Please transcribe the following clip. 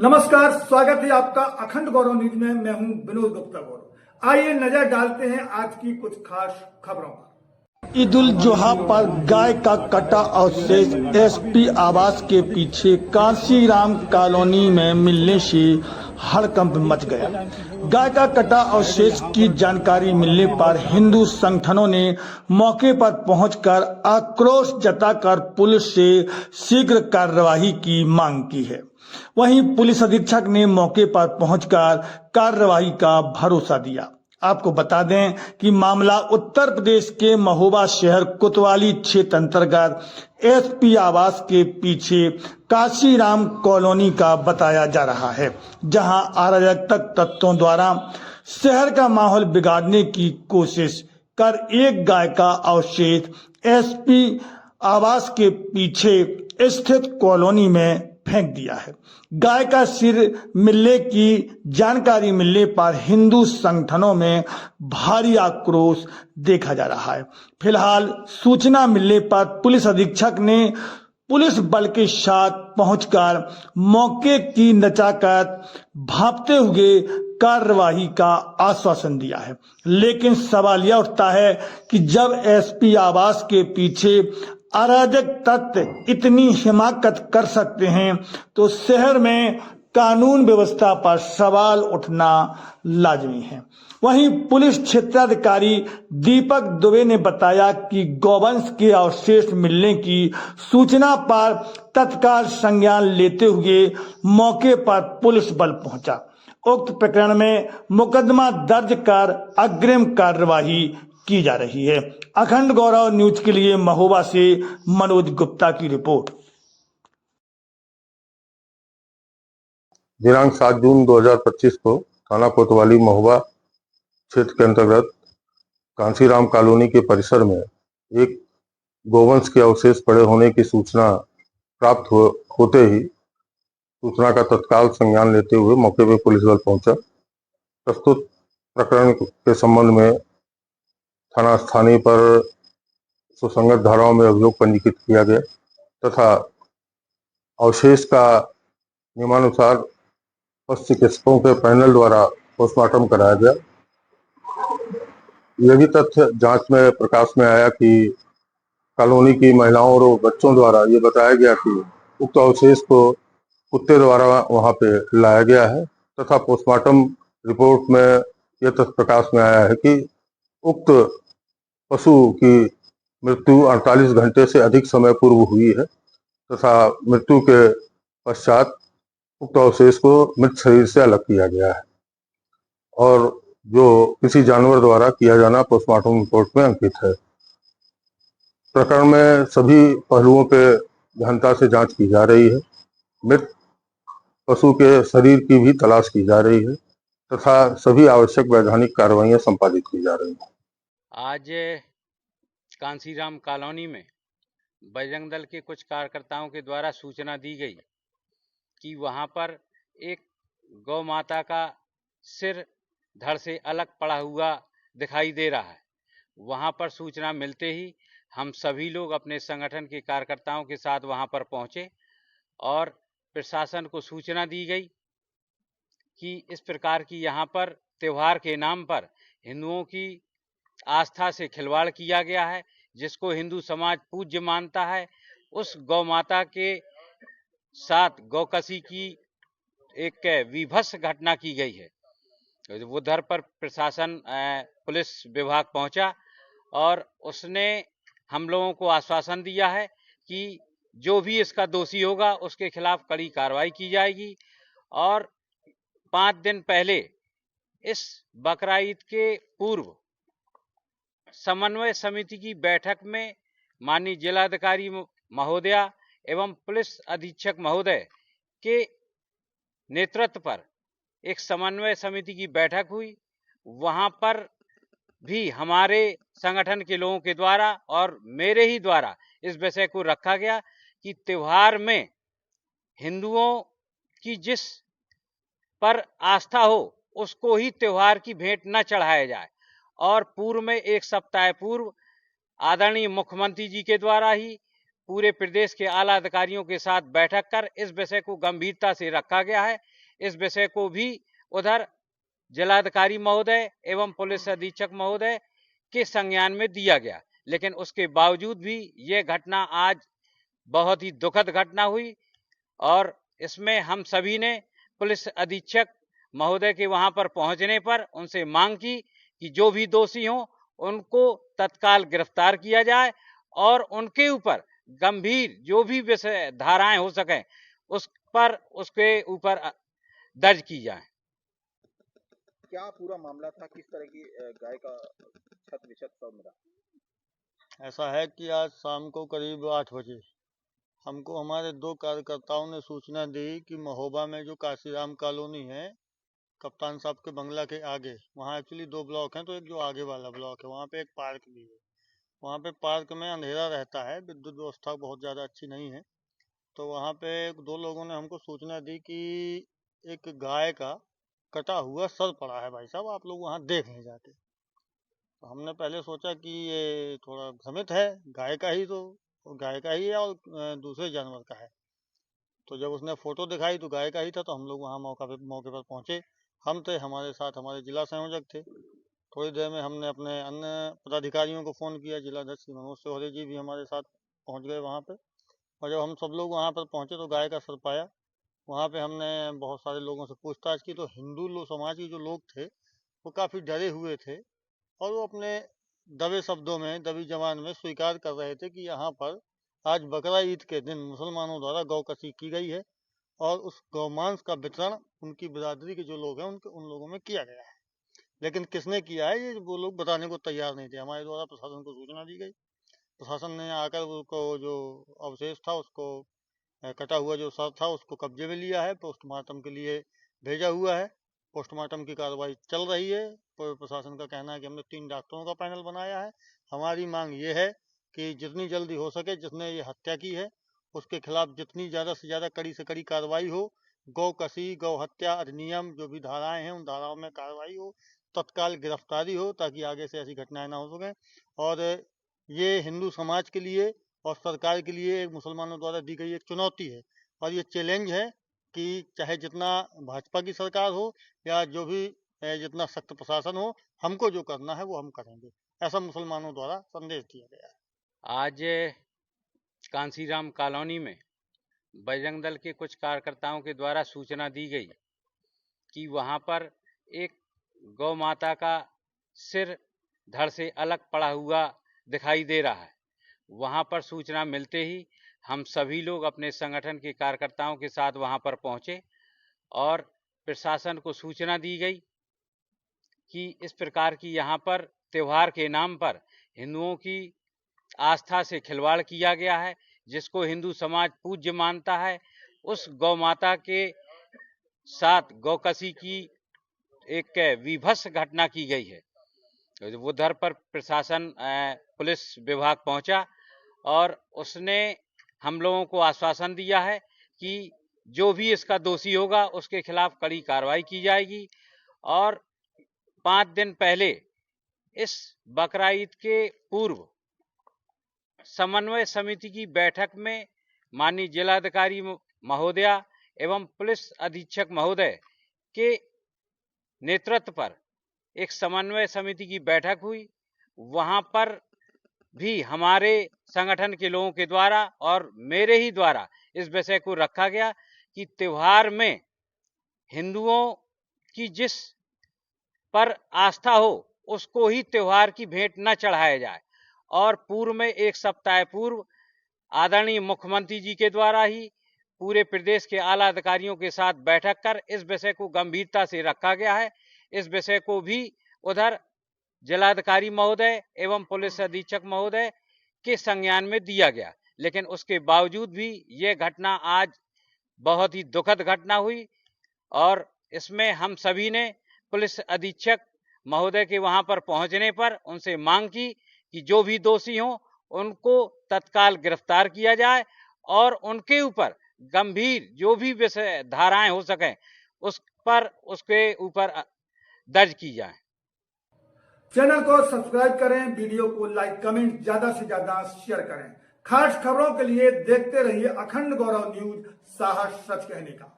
नमस्कार, स्वागत है आपका अखंड गौरव न्यूज में। मैं हूं विनोद गुप्ता गौरव। आइए नजर डालते हैं आज की कुछ खास खबरों पर। ईद उल जुहा पर गाय का कटा अवशेष एसपी आवास के पीछे कांसीराम कॉलोनी में मिलने से हड़कंप मच गया। गाय का कटा अवशेष की जानकारी मिलने पर हिंदू संगठनों ने मौके पर पहुंचकर आक्रोश जताकर पुलिस से शीघ्र कार्यवाही की मांग की है। वहीं पुलिस अधीक्षक ने मौके पर पहुंचकर कार्रवाई का भरोसा दिया। आपको बता दें कि मामला उत्तर प्रदेश के महोबा शहर कोतवाली क्षेत्र अंतर्गत एसपी आवास के पीछे काशीराम कॉलोनी का बताया जा रहा है, जहां अराजक तत्वों द्वारा शहर का माहौल बिगाड़ने की कोशिश कर एक गाय का अवशेष एसपी आवास के पीछे स्थित कॉलोनी में फेंक दिया है। गाय का सिर मिलने की जानकारी मिलने पर हिंदू संगठनों में भारी आक्रोश देखा जा रहा है। फिलहाल सूचना मिलने पर पुलिस अधीक्षक ने पुलिस बल के साथ पहुंचकर मौके की नजाकत भांपते हुए कार्यवाही का आश्वासन दिया है। लेकिन सवाल यह उठता है कि जब एसपी आवास के पीछे अराजक तत्व इतनी हिमाकत कर सकते हैं तो शहर में कानून व्यवस्था पर सवाल उठना लाजमी है। वहीं पुलिस क्षेत्राधिकारी दीपक दुबे ने बताया कि गौवंश के अवशेष मिलने की सूचना पर तत्काल संज्ञान लेते हुए मौके पर पुलिस बल पहुंचा। उक्त प्रकरण में मुकदमा दर्ज कर अग्रिम कार्यवाही की जा रही है। अखंड गौरव न्यूज के लिए महोबा से मनोज गुप्ता की रिपोर्ट। दिनांक 7 जून 2025 को थाना कोतवाली महोबा क्षेत्र के अंतर्गत कांसीराम कॉलोनी के परिसर में एक गोवंश के अवशेष पड़े होने की सूचना प्राप्त होते ही सूचना का तत्काल संज्ञान लेते हुए मौके पर पुलिस बल पहुंचा। प्रस्तुत प्रकरण के संबंध में थाना स्थानीय पर सुसंगत धाराओं में अभियोग पंजीकृत किया गया तथा अवशेष का नियमानुसार पशु चिकित्सकों के पैनल द्वारा पोस्टमार्टम कराया गया। यह भी तथ्य जांच में प्रकाश में आया कि कॉलोनी की महिलाओं और बच्चों द्वारा ये बताया गया कि उक्त अवशेष को कुत्ते द्वारा वहां पे लाया गया है तथा पोस्टमार्टम रिपोर्ट में यह तथ्य प्रकाश में आया है कि उक्त पशु की मृत्यु 48 घंटे से अधिक समय पूर्व हुई है तथा मृत्यु के पश्चात उक्त अवशेष को मृत शरीर से अलग किया गया है और जो किसी जानवर द्वारा किया जाना पोस्टमार्टम रिपोर्ट में अंकित है। प्रकरण में सभी पहलुओं पे गहनता से जांच की जा रही है। मृत पशु के शरीर की भी तलाश की जा रही है तथा सभी आवश्यक वैधानिक कार्रवाइयां संपादित की जा रही हैं। आज कांसीराम कॉलोनी में बजरंग दल के कुछ कार्यकर्ताओं के द्वारा सूचना दी गई कि वहां पर एक गौ माता का सिर धड़ से अलग पड़ा हुआ दिखाई दे रहा है। वहां पर सूचना मिलते ही हम सभी लोग अपने संगठन के कार्यकर्ताओं के साथ वहां पर पहुंचे और प्रशासन को सूचना दी गई कि इस प्रकार की यहाँ पर त्योहार के नाम पर हिंदुओं की आस्था से खिलवाड़ किया गया है, जिसको हिंदू समाज पूज्य मानता है। उस गौ माता के साथ गौकसी की एक विभत्स घटना की गई है। उधर पर प्रशासन पुलिस विभाग पहुंचा और उसने हम लोगों को आश्वासन दिया है कि जो भी इसका दोषी होगा उसके खिलाफ कड़ी कार्रवाई की जाएगी। और 5 दिन पहले इस बकरा ईद के पूर्व समन्वय समिति की बैठक में माननीय जिलाधिकारी महोदया एवं पुलिस अधीक्षक महोदय के नेतृत्व पर एक समन्वय समिति की बैठक हुई। वहां पर भी हमारे संगठन के लोगों के द्वारा और मेरे ही द्वारा इस विषय को रखा गया कि त्योहार में हिंदुओं की जिस पर आस्था हो उसको ही त्योहार की भेंट न चढ़ाया जाए। और पूर्व में 1 सप्ताह पूर्व आदरणीय मुख्यमंत्री जी के द्वारा ही पूरे प्रदेश के आला अधिकारियों के साथ बैठक कर इस विषय को गंभीरता से रखा गया है। इस विषय को भी उधर जिलाधिकारी महोदय एवं पुलिस अधीक्षक महोदय के संज्ञान में दिया गया, लेकिन उसके बावजूद भी ये घटना आज बहुत ही दुखद घटना हुई और इसमें हम सभी ने पुलिस अधीक्षक महोदय के वहां पर पहुंचने पर उनसे मांग की कि जो भी दोषी हों उनको तत्काल गिरफ्तार किया जाए और उनके ऊपर गंभीर जो भी विषय धाराएं हो सकें उसके ऊपर दर्ज की जाए। क्या पूरा मामला था, किस तरह की गाय का छत विछत सब मिला? ऐसा है कि आज शाम को करीब 8 बजे हमको हमारे 2 कार्यकर्ताओं ने सूचना दी कि महोबा में जो काशीराम कॉलोनी है, कप्तान साहब के बंगला के आगे, वहाँ एक्चुअली 2 ब्लॉक हैं, तो एक जो आगे वाला ब्लॉक है वहाँ पे एक पार्क भी है। वहाँ पे पार्क में अंधेरा रहता है, विद्युत व्यवस्था बहुत ज़्यादा अच्छी नहीं है। तो वहाँ पे 2 लोगों ने हमको सूचना दी कि एक गाय का कटा हुआ सर पड़ा है, भाई साहब आप लोग वहाँ देख लें जाके। तो हमने पहले सोचा कि ये थोड़ा भ्रमित है, गाय का ही है और दूसरे जानवर का है। तो जब उसने फोटो दिखाई तो गाय का ही था, तो हम लोग वहाँ मौके पर पहुँचे। हम थे, हमारे साथ हमारे जिला संयोजक थे। थोड़ी देर में हमने अपने अन्य पदाधिकारियों को फ़ोन किया, जिलाध्यक्ष मनोज तिवारी जी भी हमारे साथ पहुँच गए वहाँ पे। और जब हम सब लोग वहाँ पर पहुँचे तो गाय का सर पाया। वहाँ पे हमने बहुत सारे लोगों से पूछताछ की, तो हिंदू समाज के जो लोग थे वो काफ़ी डरे हुए थे और वो अपने दबे शब्दों में, दबी जबान में स्वीकार कर रहे थे कि यहाँ पर आज बकरा ईद के दिन मुसलमानों द्वारा गौ कसी की गई है और उस गौमांस का वितरण उनकी बिरादरी के जो लोग हैं उन लोगों में किया गया है। लेकिन किसने किया है ये वो लोग बताने को तैयार नहीं थे। हमारे द्वारा प्रशासन को सूचना दी गई, प्रशासन ने आकर उसको जो अवशेष था उसको कटा हुआ जो सर था उसको कब्जे में लिया है, पोस्टमार्टम के लिए भेजा हुआ है। पोस्टमार्टम की कार्रवाई चल रही है। प्रशासन का कहना है कि हमने 3 डॉक्टरों का पैनल बनाया है। हमारी मांग ये है कि जितनी जल्दी हो सके जिसने ये हत्या की है उसके खिलाफ जितनी ज़्यादा से ज़्यादा कड़ी से कड़ी कार्रवाई हो। गौ कसी, गौ हत्या अधिनियम जो भी धाराएं हैं उन धाराओं में कार्रवाई हो, तत्काल गिरफ्तारी हो, ताकि आगे से ऐसी घटनाएं ना हो सकें। और ये हिंदू समाज के लिए और सरकार के लिए एक मुसलमानों द्वारा दी गई एक चुनौती है और ये चैलेंज है कि चाहे जितना भाजपा की सरकार हो या जो भी जितना सख्त प्रशासन हो, हमको जो करना है वो हम करेंगे, ऐसा मुसलमानों द्वारा संदेश दिया गया है। आज कांसीराम कॉलोनी में बजरंग दल के कुछ कार्यकर्ताओं के द्वारा सूचना दी गई कि वहां पर एक गौ माता का सिर धड़ से अलग पड़ा हुआ दिखाई दे रहा है। वहां पर सूचना मिलते ही हम सभी लोग अपने संगठन के कार्यकर्ताओं के साथ वहां पर पहुंचे और प्रशासन को सूचना दी गई कि इस प्रकार की यहाँ पर त्योहार के नाम पर हिंदुओं की आस्था से खिलवाड़ किया गया है, जिसको हिंदू समाज पूज्य मानता है। उस गौ माता के साथ गौकसी की एक विभत्स घटना की गई है। उधर पर प्रशासन पुलिस विभाग पहुंचा और उसने हम लोगों को आश्वासन दिया है कि जो भी इसका दोषी होगा उसके खिलाफ कड़ी कार्रवाई की जाएगी। और 5 दिन पहले इस बकरा ईद के पूर्व समन्वय समिति की बैठक में माननीय जिलाधिकारी महोदया एवं पुलिस अधीक्षक महोदय के नेतृत्व पर एक समन्वय समिति की बैठक हुई। वहां पर भी हमारे संगठन के लोगों के द्वारा और मेरे ही द्वारा इस विषय को रखा गया कि त्योहार में हिंदुओं की जिस पर आस्था हो उसको ही त्योहार की भेंट न चढ़ाया जाए। और पूर्व में 1 सप्ताह पूर्व आदरणीय मुख्यमंत्री जी के द्वारा ही पूरे प्रदेश के आला अधिकारियों के साथ बैठक कर इस विषय को गंभीरता से रखा गया है। इस विषय को भी उधर जिलाधिकारी महोदय एवं पुलिस अधीक्षक महोदय के संज्ञान में दिया गया, लेकिन उसके बावजूद भी ये घटना आज बहुत ही दुखद घटना हुई और इसमें हम सभी ने पुलिस अधीक्षक महोदय के वहां पर पहुंचने पर उनसे मांग की कि जो भी दोषी हों उनको तत्काल गिरफ्तार किया जाए और उनके ऊपर गंभीर जो भी विषय धाराएं हो सकें उसके ऊपर दर्ज की जाए। चैनल को सब्सक्राइब करें, वीडियो को लाइक कमेंट ज्यादा से ज्यादा शेयर करें खास खबरों के लिए देखते रहिए अखंड गौरव न्यूज, साहस सच कहने का।